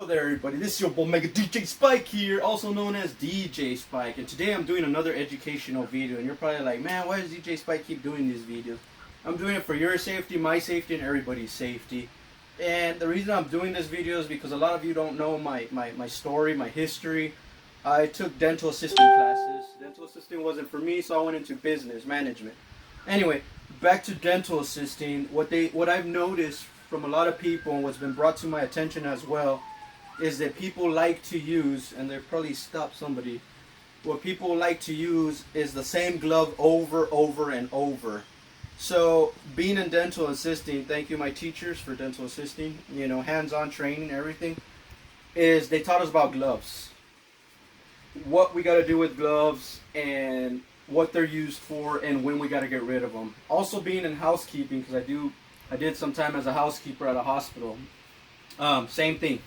Hello there everybody, this is your boy Mega DJ Spike here, also known as DJ Spike, and today I'm doing another educational video, and you're probably like, man, why does DJ Spike keep doing these videos? I'm doing it for your safety, my safety, and everybody's safety. And the reason I'm doing this video is because a lot of you don't know my story, my history. I took dental assisting classes. Dental assisting wasn't for me, so I went into business management. Anyway, back to dental assisting. What I've noticed from a lot of people, and what's been brought to my attention as well, is that people like to use, and they'll probably stop somebody, what people like to use is the same glove over and over. So being in dental assisting, thank you my teachers for dental assisting, you know, hands-on training, everything, is they taught us about gloves. What we got to do with gloves and what they're used for and when we got to get rid of them. Also being in housekeeping, because I did some time as a housekeeper at a hospital. Same thing.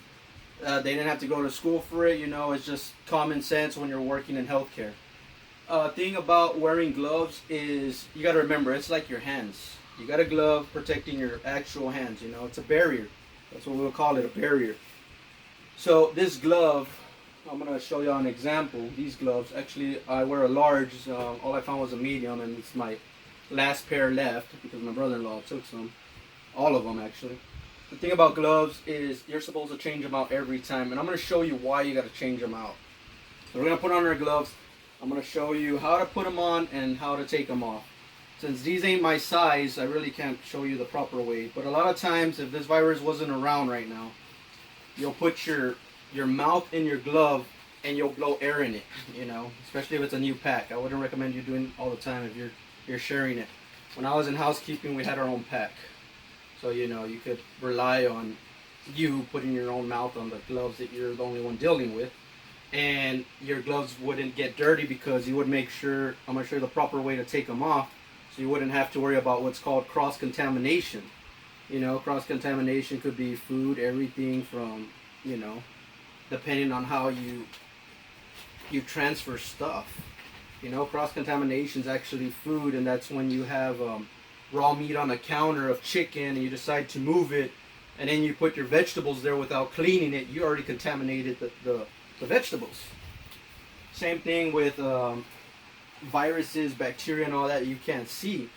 They didn't have to go to school for it, you know, it's just common sense when you're working in healthcare. Thing about wearing gloves is you got to remember, it's like your hands. You got a glove protecting your actual hands, you know, it's a barrier. That's what we'll call it, a barrier. So this glove, I'm going to show you an example. These gloves, actually I wear a large, all I found was a medium, and it's my last pair left because my brother-in-law took some. All of them actually. The thing about gloves is you're supposed to change them out every time, and I'm going to show you why you got to change them out. So we're going to put on our gloves. I'm going to show you how to put them on and how to take them off. Since these ain't my size, I really can't show you the proper way. But a lot of times, if this virus wasn't around right now, you'll put your mouth in your glove and you'll blow air in it, you know, especially if it's a new pack. I wouldn't recommend you doing it all the time if you're sharing it. When I was in housekeeping, we had our own pack. So, you know, you could rely on you putting your own mouth on the gloves that you're the only one dealing with. And your gloves wouldn't get dirty because you would make sure, I'm going to show you the proper way to take them off. So you wouldn't have to worry about what's called cross-contamination. You know, cross-contamination could be food, everything from, you know, depending on how you transfer stuff. You know, cross-contamination is actually food, and that's when you have raw meat on a counter of chicken and you decide to move it, and then you put your vegetables there without cleaning it. You already contaminated the vegetables. Same thing with viruses, bacteria, and all that you can't see.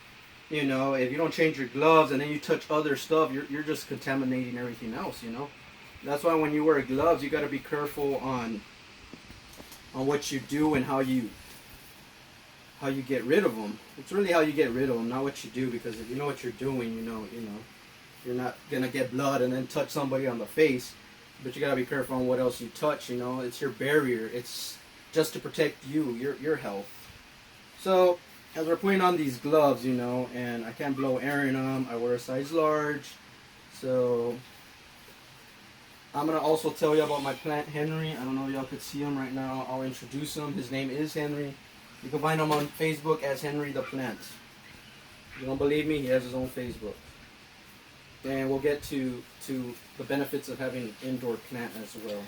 You know, if you don't change your gloves and then you touch other stuff, you're just contaminating everything else, you know. That's why when you wear gloves, you got to be careful on what you do and how you get rid of them. It's really how you get rid of them, not what you do, because if you know what you're doing, you know, you're not gonna get blood and then touch somebody on the face. But you gotta be careful on what else you touch. You know, it's your barrier. It's just to protect you, your health. So as we're putting on these gloves, you know, and I can't blow air in them. I wear a size large, so I'm gonna also tell you about my plant Henry. I don't know if y'all could see him right now. I'll introduce him. His name is Henry. You can find him on Facebook as Henry the Plant. If you don't believe me, he has his own Facebook. And we'll get to the benefits of having an indoor plant as well.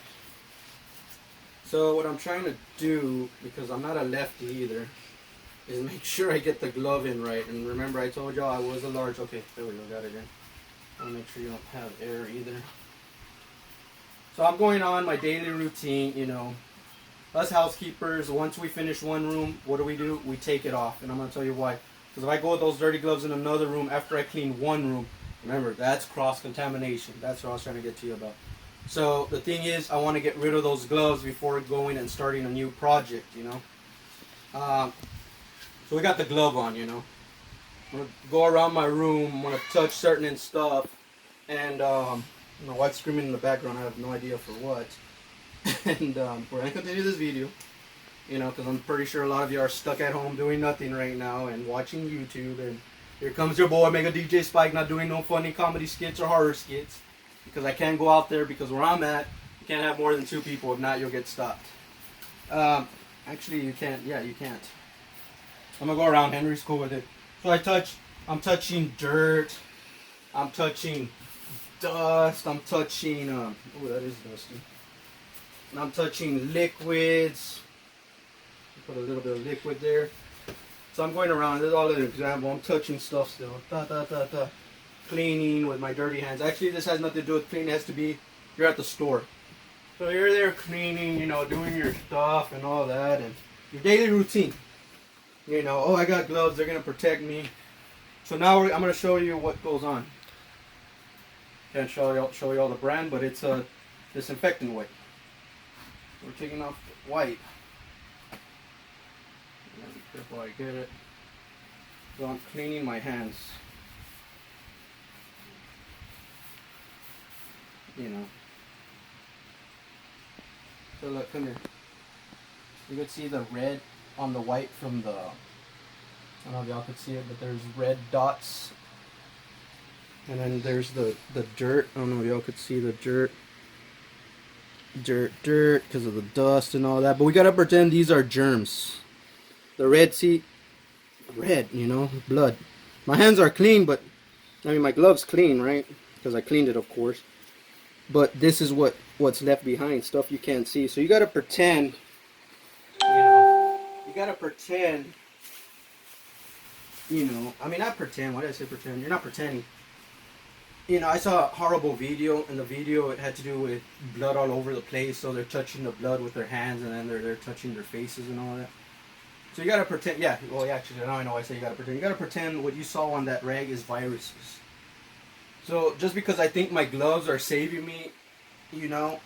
So what I'm trying to do, because I'm not a lefty either, is make sure I get the glove in right. And remember, I told y'all I was a large. Okay, there we go, got it in. I want to make sure you don't have air either. So I'm going on my daily routine, you know. Us housekeepers, once we finish one room, what do? We take it off. And I'm going to tell you why. Because if I go with those dirty gloves in another room after I clean one room, remember, that's cross-contamination. That's what I was trying to get to you about. So the thing is, I want to get rid of those gloves before going and starting a new project, you know. So we got the glove on, you know. I'm going to go around my room. I'm going to touch certain stuff. And, you know, what's screaming in the background, I have no idea for what. And we're going to continue this video, you know, because I'm pretty sure a lot of you are stuck at home doing nothing right now and watching YouTube. And here comes your boy, Mega DJ Spike, not doing no funny comedy skits or horror skits, because I can't go out there, because where I'm at, you can't have more than 2 people. If not, you'll get stopped. Actually, you can't. Yeah, you can't. I'm going to go around. Henry's cool with it. So I'm touching dirt. I'm touching dust. I'm touching, oh, that is dusty. And I'm touching liquids. Put a little bit of liquid there. So I'm going around. This is all an example. I'm touching stuff still. Cleaning with my dirty hands. Actually, this has nothing to do with cleaning. It has to be, you're at the store. So you're there cleaning, you know, doing your stuff and all that, and your daily routine. You know, oh, I got gloves, they're gonna protect me. So now I'm gonna show you what goes on. Can't show you all the brand, but it's a disinfectant wipe. We're taking off the white. Be careful I get it. So I'm cleaning my hands. You know. So look, come here. You can see the red on the white from the, I don't know if y'all could see it, but there's red dots. And then there's the dirt. I don't know if y'all could see the dirt. Dirt, because of the dust and all that. But we gotta pretend these are germs. The red, see? Red, you know, blood. My hands are clean, but, I mean, my glove's clean, right? Because I cleaned it, of course. But this is what's left behind, stuff you can't see. So you gotta pretend, you know, you gotta pretend, you know, I mean, not pretend, why did I say pretend? You're not pretending. You know, I saw a horrible video. In the video, it had to do with blood all over the place. So they're touching the blood with their hands, and then they're touching their faces and all that. So you gotta pretend. Yeah. Well, actually, now I know why I say you gotta pretend. You gotta pretend what you saw on that rag is viruses. So just because I think my gloves are saving me, you know,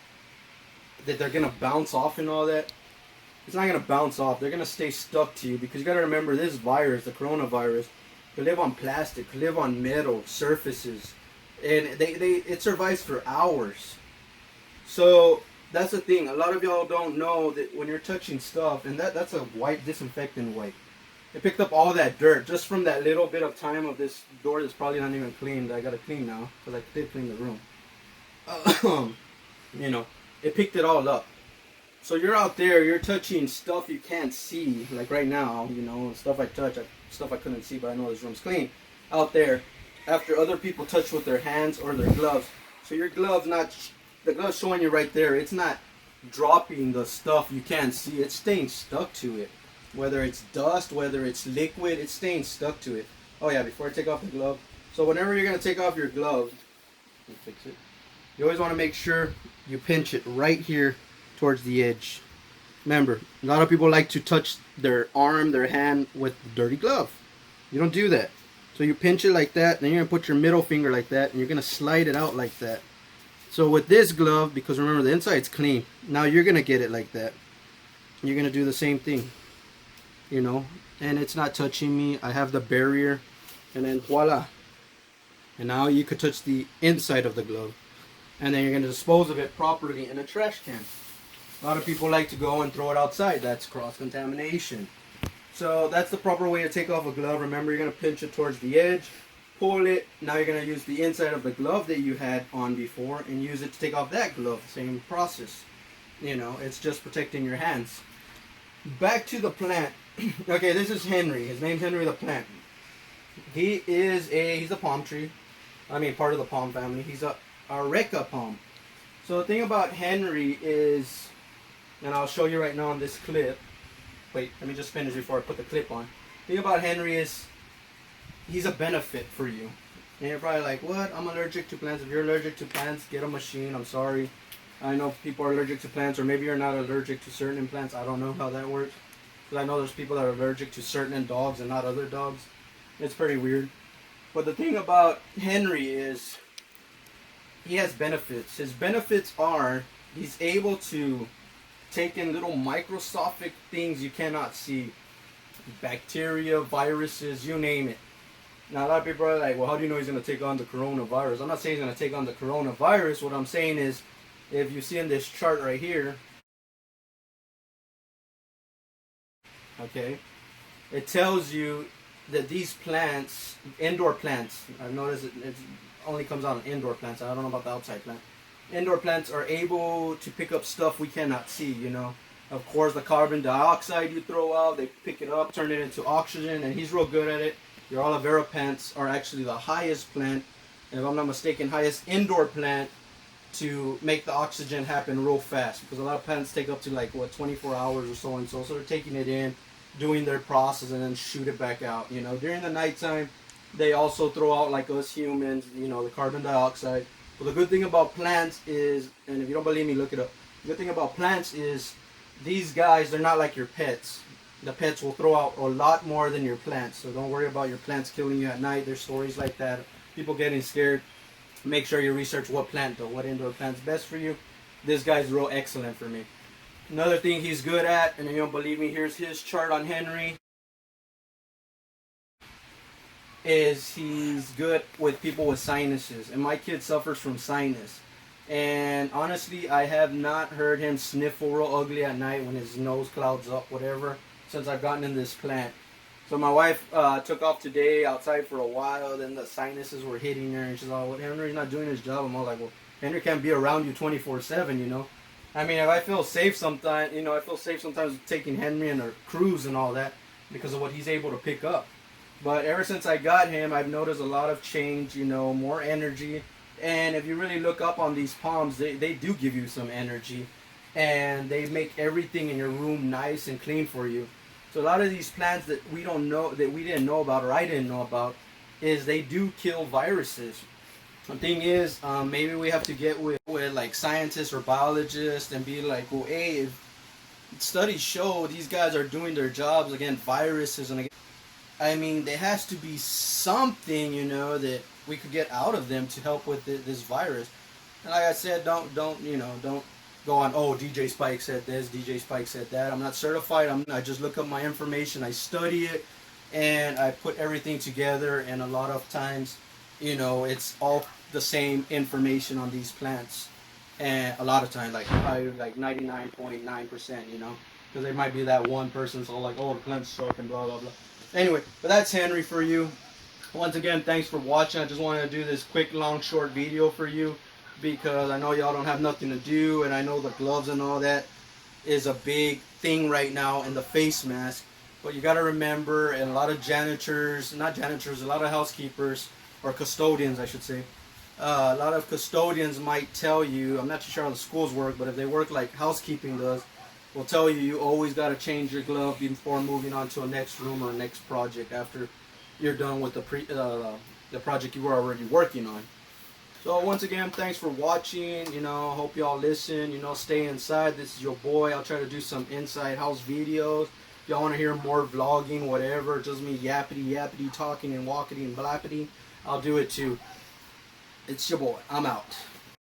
that they're gonna bounce off and all that, it's not gonna bounce off. They're gonna stay stuck to you because you gotta remember this virus, the coronavirus, could live on plastic, could live on metal surfaces. And it survives for hours. So that's the thing. A lot of y'all don't know that when you're touching stuff, and that's a white disinfectant wipe. It picked up all that dirt just from that little bit of time of this door that's probably not even cleaned. I gotta clean now because I did clean the room. You know, it picked it all up. So you're out there, you're touching stuff you can't see, like right now. You know, stuff I touch, stuff I couldn't see, but I know this room's clean. Out there. After other people touch with their hands or their gloves. So your glove's not, the glove's showing you right there, it's not dropping the stuff you can't see, it's staying stuck to it. Whether it's dust, whether it's liquid, it's staying stuck to it. Oh yeah, before I take off the glove. So whenever you're gonna take off your glove, let me fix it. You always wanna make sure you pinch it right here towards the edge. Remember, a lot of people like to touch their arm, their hand with a dirty glove. You don't do that. So you pinch it like that, then you're going to put your middle finger like that, and you're going to slide it out like that. So with this glove, because remember the inside's clean, now you're going to get it like that. You're going to do the same thing, you know, and it's not touching me. I have the barrier, and then voila. And now you could touch the inside of the glove. And then you're going to dispose of it properly in a trash can. A lot of people like to go and throw it outside. That's cross-contamination. So that's the proper way to take off a glove. Remember, you're going to pinch it towards the edge, pull it. Now you're going to use the inside of the glove that you had on before and use it to take off that glove. Same process. You know, it's just protecting your hands. Back to the plant. Okay, this is Henry. His name's Henry the plant. He's a palm tree. I mean, part of the palm family. He's a areca palm. So the thing about Henry is, and I'll show you right now on this clip. Wait, let me just finish before I put the clip on. The thing about Henry is, he's a benefit for you. And you're probably like, what? I'm allergic to plants. If you're allergic to plants, get a machine. I'm sorry. I know people are allergic to plants, or maybe you're not allergic to certain plants. I don't know how that works. Because I know there's people that are allergic to certain dogs and not other dogs. It's pretty weird. But the thing about Henry is, he has benefits. His benefits are, he's able to take in little microscopic things you cannot see. Bacteria, viruses, you name it. Now a lot of people are like, well, how do you know he's going to take on the coronavirus? I'm not saying he's going to take on the coronavirus. What I'm saying is, if you see in this chart right here, okay, it tells you that these plants, indoor plants, I've noticed it only comes out on indoor plants. I don't know about the outside plant. Indoor plants are able to pick up stuff we cannot see, you know. Of course, the carbon dioxide you throw out, they pick it up, turn it into oxygen, and he's real good at it. Your aloe vera plants are actually the highest plant, and if I'm not mistaken, highest indoor plant to make the oxygen happen real fast. Because a lot of plants take up to like, what, 24 hours or so and so. So they're taking it in, doing their process, and then shoot it back out. You know, during the nighttime, they also throw out, like us humans, you know, the carbon dioxide. But the good thing about plants is, and if you don't believe me, look it up. The good thing about plants is these guys, they're not like your pets. The pets will throw out a lot more than your plants. So don't worry about your plants killing you at night. There's stories like that. People getting scared. Make sure you research what plant though, what indoor plant's best for you. This guy's real excellent for me. Another thing he's good at, and you don't believe me, here's his chart on Henry, is he's good with people with sinuses. And my kid suffers from sinus. And honestly, I have not heard him sniffle real ugly at night when his nose clouds up, whatever, since I've gotten in this plant. So my wife took off today outside for a while, then the sinuses were hitting her, and she's like, well, Henry's not doing his job. I'm all like, well, Henry can't be around you 24/7, you know? I mean, if I feel safe sometimes, you know, I feel safe sometimes taking Henry on a cruise and all that because of what he's able to pick up. But ever since I got him, I've noticed a lot of change, you know, more energy. And if you really look up on these palms, they do give you some energy. And they make everything in your room nice and clean for you. So a lot of these plants that we don't know, that we didn't know about, or I didn't know about, is they do kill viruses. The thing is, maybe we have to get with like scientists or biologists and be like, well, hey, if studies show these guys are doing their jobs against viruses and against, I mean, there has to be something, you know, that we could get out of them to help with this virus. And like I said, don't go on, oh, DJ Spike said this, DJ Spike said that. I'm not certified. I just look up my information, I study it, and I put everything together. And a lot of times, you know, it's all the same information on these plants. And a lot of times, like 99.9%, you know, because there might be that one person so like, oh, the plants suck and blah blah blah. Anyway, but that's Henry for you. Once again, thanks for watching. I just wanted to do this quick, long, short video for you because I know y'all don't have nothing to do, and I know the gloves and all that is a big thing right now, and the face mask. But you got to remember, and a lot of janitors, not janitors, a lot of housekeepers, or custodians, I should say. A lot of custodians might tell you, I'm not too sure how the schools work, but if they work like housekeeping does, will tell you you always got to change your glove before moving on to a next room or next project after you're done with the project you were already working on. So once again, thanks for watching. You know, hope y'all listen. You know, stay inside. This is your boy. I'll try to do some inside house videos. If y'all want to hear more vlogging, whatever, just me yappity talking and walking and blappity, I'll do it too. It's your boy. I'm out.